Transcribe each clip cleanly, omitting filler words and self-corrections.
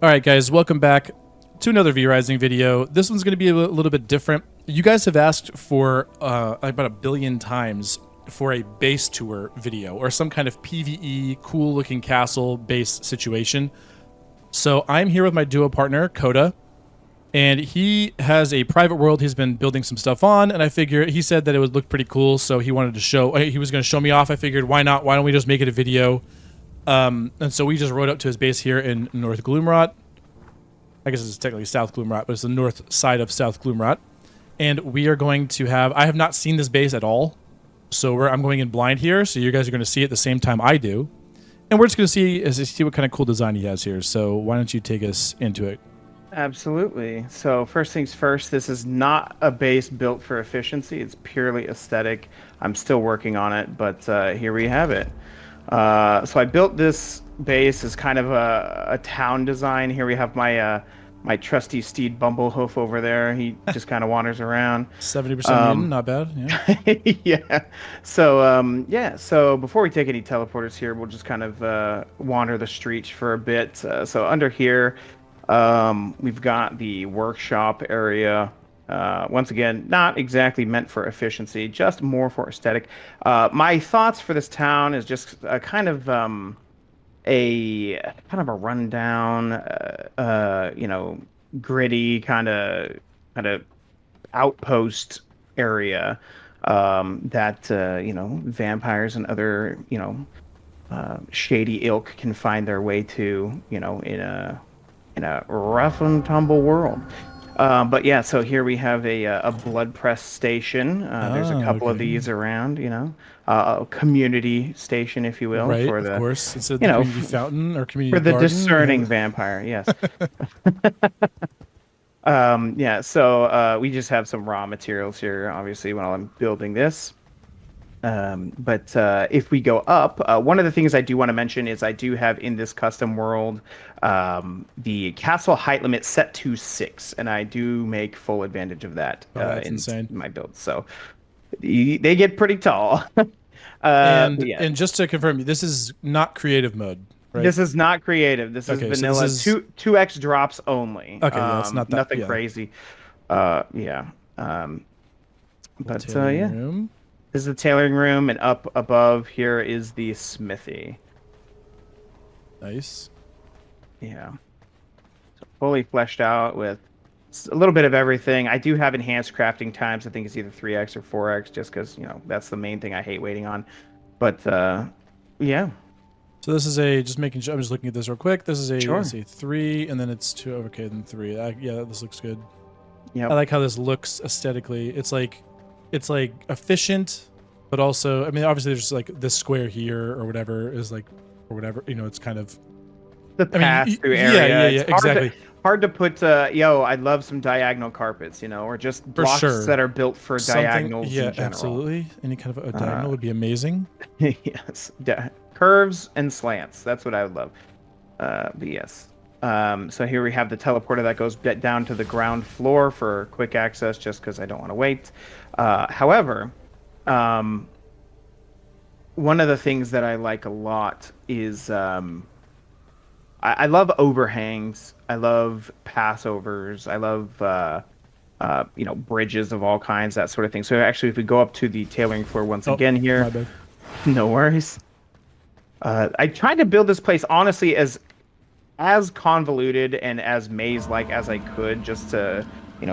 All right, guys, welcome back to another V-Rising video. This one's going to be a little bit different. You guys have asked for about a billion times for a base tour video or some kind of PvE cool-looking castle base situation. So I'm here with my duo partner, Kota, and he has a private world he's been building some stuff on, and I figured he said that it would look pretty cool, so he wanted to show, he was going to show me off. I figured, why not? Why don't we just make it a video? And so we just rode up to his base here in North Gloomrot. I guess it's technically South Gloomrot, but it's the north side of South Gloomrot. And we are going to have... I have not seen this base at all, so I'm going in blind here, so you guys are going to see it at the same time I do. And we're just going to see what kind of cool design he has here. So why don't you take us into it? Absolutely. So first things first, this is not a base built for efficiency. It's purely aesthetic. I'm still working on it, but here we have it. So I built this base as kind of a town design. Here we have my my trusty steed Bumblehoof over there. He just kind of wanders around. 70% mutant, not bad. Yeah. Yeah. So yeah. So before we take any teleporters here, we'll just kind of wander the streets for a bit. So under here, we've got the workshop area. Once again, not exactly meant for efficiency, just more for aesthetic. My thoughts for this town is just a kind of a rundown, gritty kind of outpost area that vampires and other shady ilk can find their way to, in a rough and tumble world. But yeah, so here we have a blood press station. There's a couple of these around, a community station, if you will, Right, for of the, course. It's a community fountain or community for the garden. discerning vampire. Yes. Yeah. So we just have some raw materials here, obviously, while I'm building this. But if we go up, one of the things I do want to mention is I do have in this custom world the castle height limit set to 6, and I do make full advantage of that insane. my build. So they get pretty tall. Yeah. And just to confirm, this is not creative mode, right? This is not creative. This is vanilla. So this is... 2x drops only. Okay, yeah, it's not that, nothing crazy. Yeah. But yeah. Room. This is the tailoring room, and up above here is the smithy. Nice. Yeah. So fully fleshed out with a little bit of everything. I do have enhanced crafting times. I think it's either 3x or 4x, just because, that's the main thing I hate waiting on. But, yeah. So this is a, just making sure, I'm just looking at this real quick. This is a, Sure. let's see, 3, and then it's 2, okay, then 3. Yeah, this looks good. Yeah. I like how this looks aesthetically. It's like efficient, but also, I mean, obviously there's like this square here or whatever is like, or whatever, it's kind of the pass-through area. Yeah, exactly. Hard to put, I'd love some diagonal carpets, or just blocks that are built for diagonals in general. Absolutely. Any kind of a diagonal would be amazing. Yes. Curves and slants. That's what I would love. But yes. So here we have the teleporter that goes down to the ground floor for quick access, just because I don't want to wait. However, one of the things that I like a lot is I love overhangs. I love passovers. I love bridges of all kinds, that sort of thing. So actually, if we go up to the tailoring floor once again here, my bad. No worries. I tried to build this place honestly as convoluted and as maze-like as I could, just to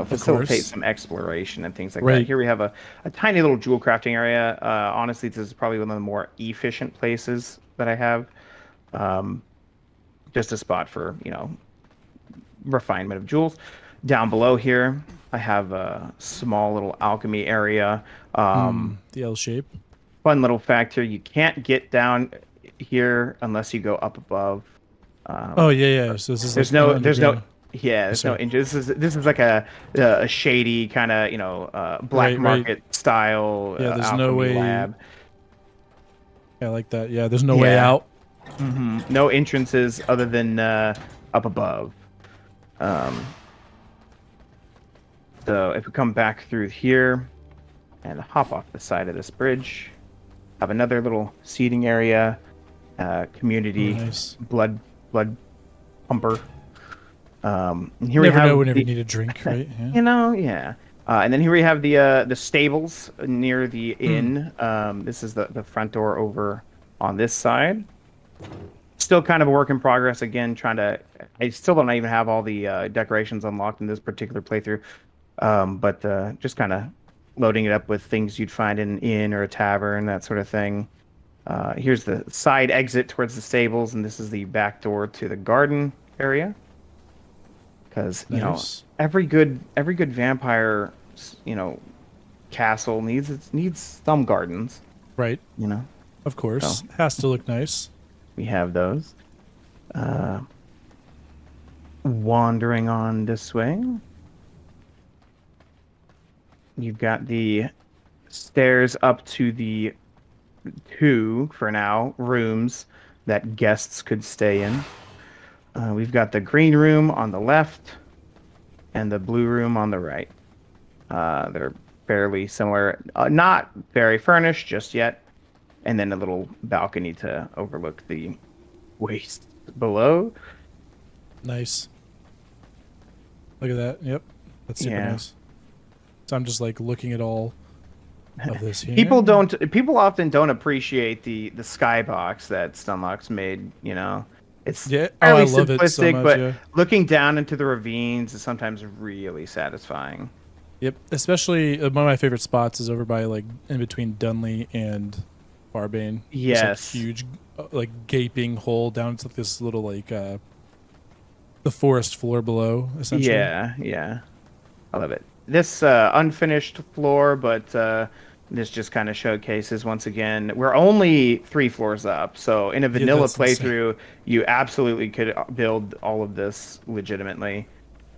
facilitate some exploration and things like that. Here we have a tiny little jewel crafting area. Honestly, this is probably one of the more efficient places that I have. Just a spot for refinement of jewels. Down below here, I have a small little alchemy area. The L shape. Fun little fact here: you can't get down here unless you go up above. So this is there's no inches. This is like a shady kind of black market style. Yeah, there's no way. Lab. Yeah, I like that. Yeah, there's no way out. Mm-hmm. No entrances other than up above. So if we come back through here and hop off the side of this bridge, have another little seating area, community, blood pumper. And here we Never know have whenever you the, need a drink, right? Yeah. yeah. And then here we have the stables near the Hmm. inn. This is the front door over on this side. Still kind of a work in progress. Again, trying to. I still don't even have all the decorations unlocked in this particular playthrough. But just kind of loading it up with things you'd find in an inn or a tavern, that sort of thing. Here's the side exit towards the stables, and this is the back door to the garden area. Because Nice. every good vampire, you know, castle needs some gardens. Right. You know, Of so course. Has to look nice. we have those. Uh, Wandering on this way, you've got the stairs up to the two, for now, rooms that guests could stay in. We've got the green room on the left and the blue room on the right. They're fairly similar, not very furnished just yet. And then a little balcony to overlook the waste below. Nice. Look at that. Yep. That's super Yeah. nice. So I'm just like looking at all of this People here. don't. People often don't appreciate the skybox that Stunlock's made. It's Yeah. Oh, I fairly love it so simplistic, much. but Yeah. looking down into the ravines is sometimes really satisfying. Yep. Especially one of my favorite spots is over by like in between Dunley and Barbane. This like Yes. huge, like gaping hole down to this little like the forest floor below, essentially. Yeah. Yeah. I love it. This unfinished floor, but this just kind of showcases once again. We're only 3 floors up, so in a Yeah, vanilla that's insane. playthrough, you absolutely could build all of this legitimately,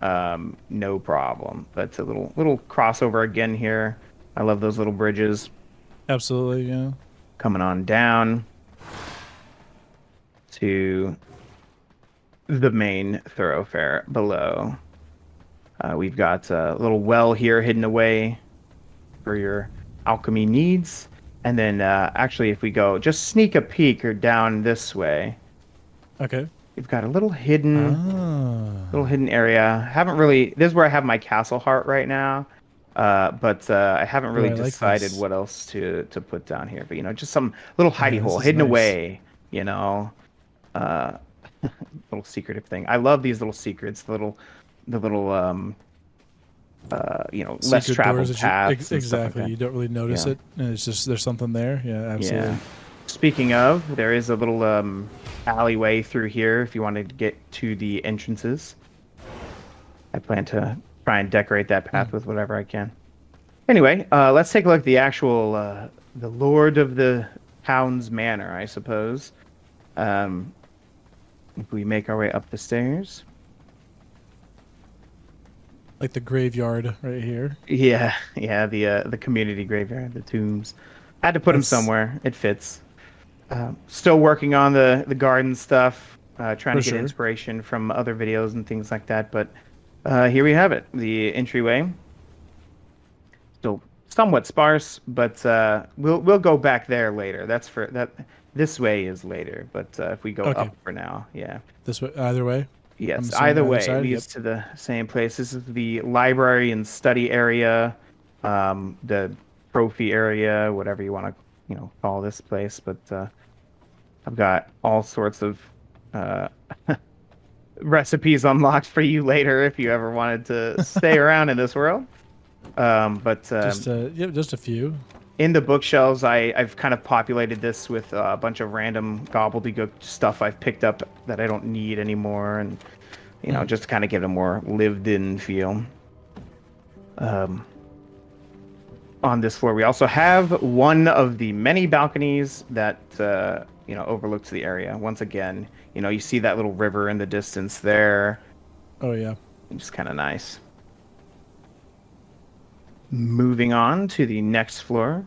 no problem. But a little crossover again here. I love those little bridges Absolutely. Yeah. coming on down to the main thoroughfare below. We've got a little well here hidden away for your alchemy needs. And then actually, if we go just sneak a peek or down this way, Okay. we've got a little hidden Ah. area. Haven't really. This is where I have my castle heart right now. But I haven't Oh, really I like decided this. what else to put down here. But just some little Oh hidey yeah, hole this is hidden nice. away. You know, uh, little secretive thing. I love these little secrets. The little less Secret doors traveled that you paths and stuff like exactly that. you don't really notice Yeah. it, and it's just there's something there. Yeah, Yeah. absolutely. Speaking of, there is a little alleyway through here if you wanted to get to the entrances. I plan to try and decorate that Hmm. path with whatever I can. Anyway, let's take a look at the actual the Lord of the town's manor, I suppose. Um, if we make our way up the stairs. Like the graveyard right here. Yeah, yeah, the community graveyard, the tombs. Had to put them That's somewhere. It fits. Still working on the garden stuff, trying for to get sure. inspiration from other videos and things like that. But here we have it, the entryway. Still somewhat sparse, but we'll go back there later. That's for that. This way is later, but if we go Okay, up for now, yeah. this way, either way. I'm Yes, assuming either either way, it side. Yep. leads to the same place. This is the library and study area, the trophy area, whatever you want to, call this place. But I've got all sorts of uh, recipes unlocked for you later if you ever wanted to stay around in this world. But Just yep, just a few. in the bookshelves, I've kind of populated this with a bunch of random gobbledygook stuff I've picked up that I don't need anymore, and Hmm. just to kind of give it a more lived-in feel. Um, on this floor, we also have one of the many balconies that overlooks the area. Once again, you see that little river in the distance there. Oh yeah. Just kind of nice. Moving on to the next floor.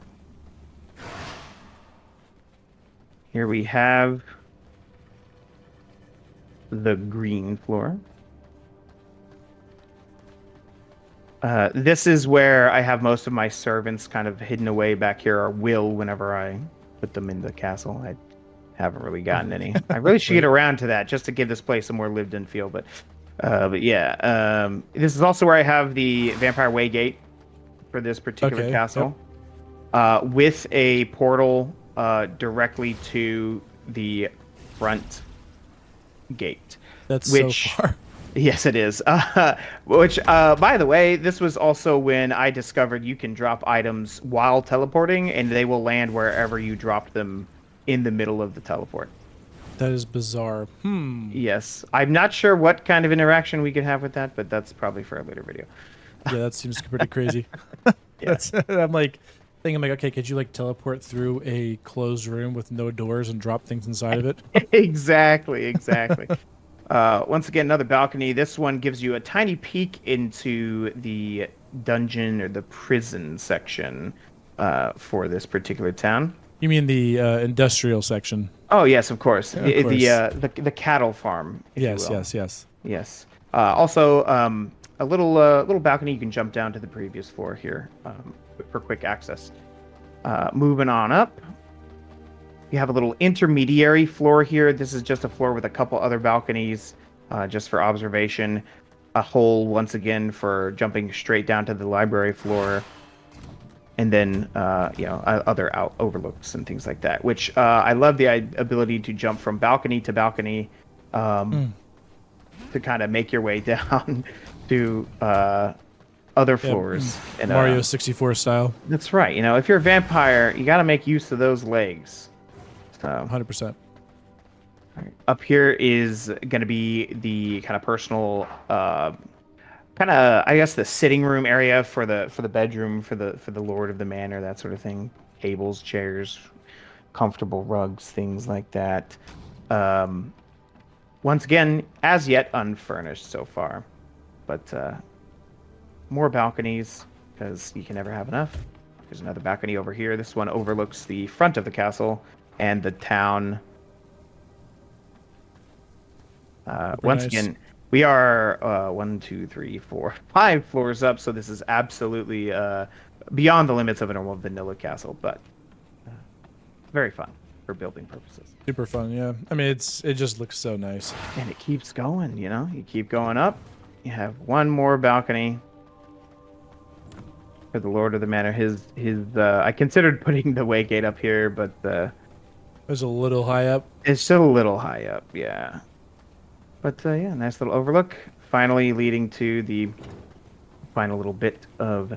Here we have the green floor. This is where I have most of my servants kind of hidden away back here, or will whenever I put them in the castle. I haven't really gotten any. I really should get Right. around to that just to give this place a more lived-in feel. But But yeah, this is also where I have the Vampire Waygate for this particular Okay. Yep. castle, with a portal directly to the front gate, That's so which far. yes, it is. Which, by the way, this was also when I discovered you can drop items while teleporting, and they will land wherever you dropped them in the middle of the teleport. That is bizarre. Hmm. Yes, I'm not sure what kind of interaction we could have with that, but that's probably for a later video. Yeah, that seems pretty crazy. Yeah, That's I'm like thinking I'm like, okay, could you like teleport through a closed room with no doors and drop things inside of it? exactly, exactly. Once again, another balcony. This one gives you a tiny peek into the dungeon or the prison section for this particular town. You mean the industrial section? Oh yes, of course. Yeah, of course. The cattle farm, if you Yes, will. yes, yes. Yes. Also, a little balcony you can jump down to the previous floor here for quick access. Moving on up, you have a little intermediary floor here. This is just a floor with a couple other balconies, just for observation. A hole once again for jumping straight down to the library floor, and then other out overlooks and things like that. Which I love the ability to jump from balcony to balcony. Mm. To kind of make your way down to other Yeah, floors. And Mario 64 style. that's right. You know, if you're a vampire, you got to make use of those legs. So 100%. up here is going to be the kind of personal, kind of I guess the sitting room area for the bedroom for the lord of the manor, that sort of thing. Tables, chairs, comfortable rugs, things like that. Um, Once again, as yet unfurnished so far, but more balconies because you can never have enough. There's another balcony over here. This one overlooks the front of the castle and the town. Super Once nice. again, we are 5 floors up, so this is absolutely beyond the limits of a normal vanilla castle, but uh, very fun for building purposes. Super fun, yeah. I mean, it just looks so nice. And it keeps going, you know? You keep going up. You have one more balcony for the Lord of the Manor. His I considered putting the Waygate up here, but It was a little high up. it's still a little high up, yeah. But yeah, nice little overlook. Finally leading to the final little bit of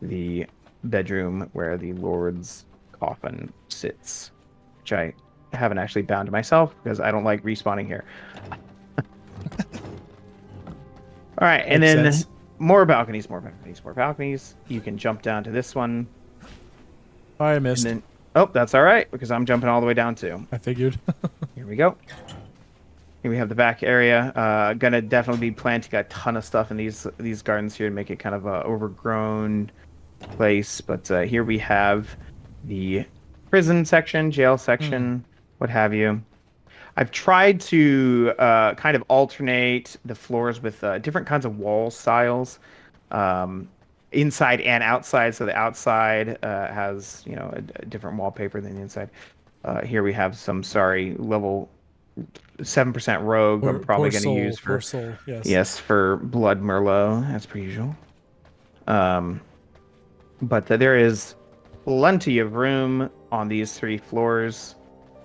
the bedroom where the Lord's coffin sits, which I haven't actually bound to myself because I don't like respawning here. All right, and Makes then sense. more balconies, more balconies, more balconies. You can jump down to this one, I and missed. then oh, that's all right because I'm jumping all the way down too. I figured. Here we go. Here we have the back area. Gonna definitely be planting a ton of stuff in these gardens here to make it kind of a overgrown place. But here we have the prison section, jail Hmm. section, what have you. I've tried to kind of alternate the floors with different kinds of wall styles, um, inside and outside. So the outside has a different wallpaper than the inside. Here we have some level 7% rogue. I'm probably Poor going to soul. use Poor for soul. Yes. yes for blood merlot as per usual. Um, but there is plenty of room on these 3 floors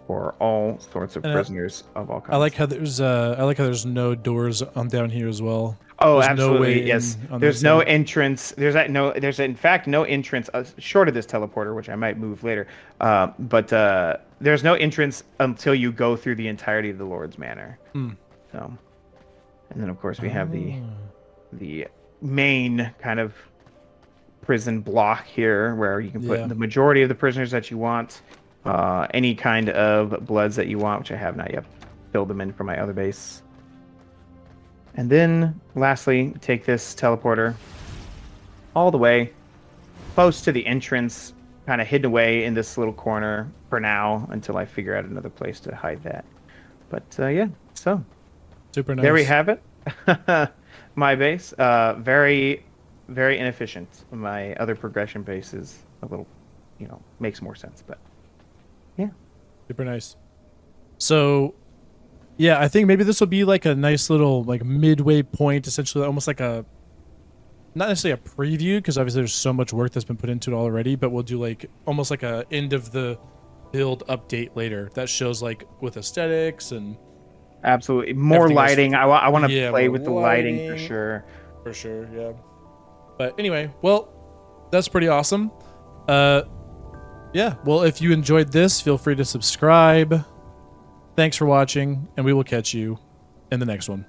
for all sorts of And prisoners of all I like kinds. how there's no doors on down here as well. Oh, There's no absolutely. way Yes. in on that There's no side. entrance. There's in fact no entrance short of this teleporter, which I might move later. But there's no entrance until you go through the entirety of the Lord's Manor. Hmm. So, and then of course we have the Oh. the main kind of prison block here where you can put Yeah. the majority of the prisoners that you want, any kind of bloods that you want, which I have not yet filled them in for my other base. And then lastly, take this teleporter all the way close to the entrance, kind of hidden away in this little corner for now until I figure out another place to hide that. But yeah, so Super there we nice. have it. My base, very, very inefficient. My other progression base is a little, makes more sense. But yeah, Super nice. So Yeah, I think maybe this will be like a nice little like midway point, essentially, almost like a not necessarily a preview because obviously there's so much work that's been put into it already, but we'll do like almost like a end of the build update later that shows like with aesthetics and Absolutely. More everything else. lighting. I want to Yeah, play more with the lighting for lighting sure. for sure. Yeah. But anyway, well, that's pretty awesome. Yeah. Well, if you enjoyed this, feel free to subscribe. Thanks for watching, and we will catch you in the next one.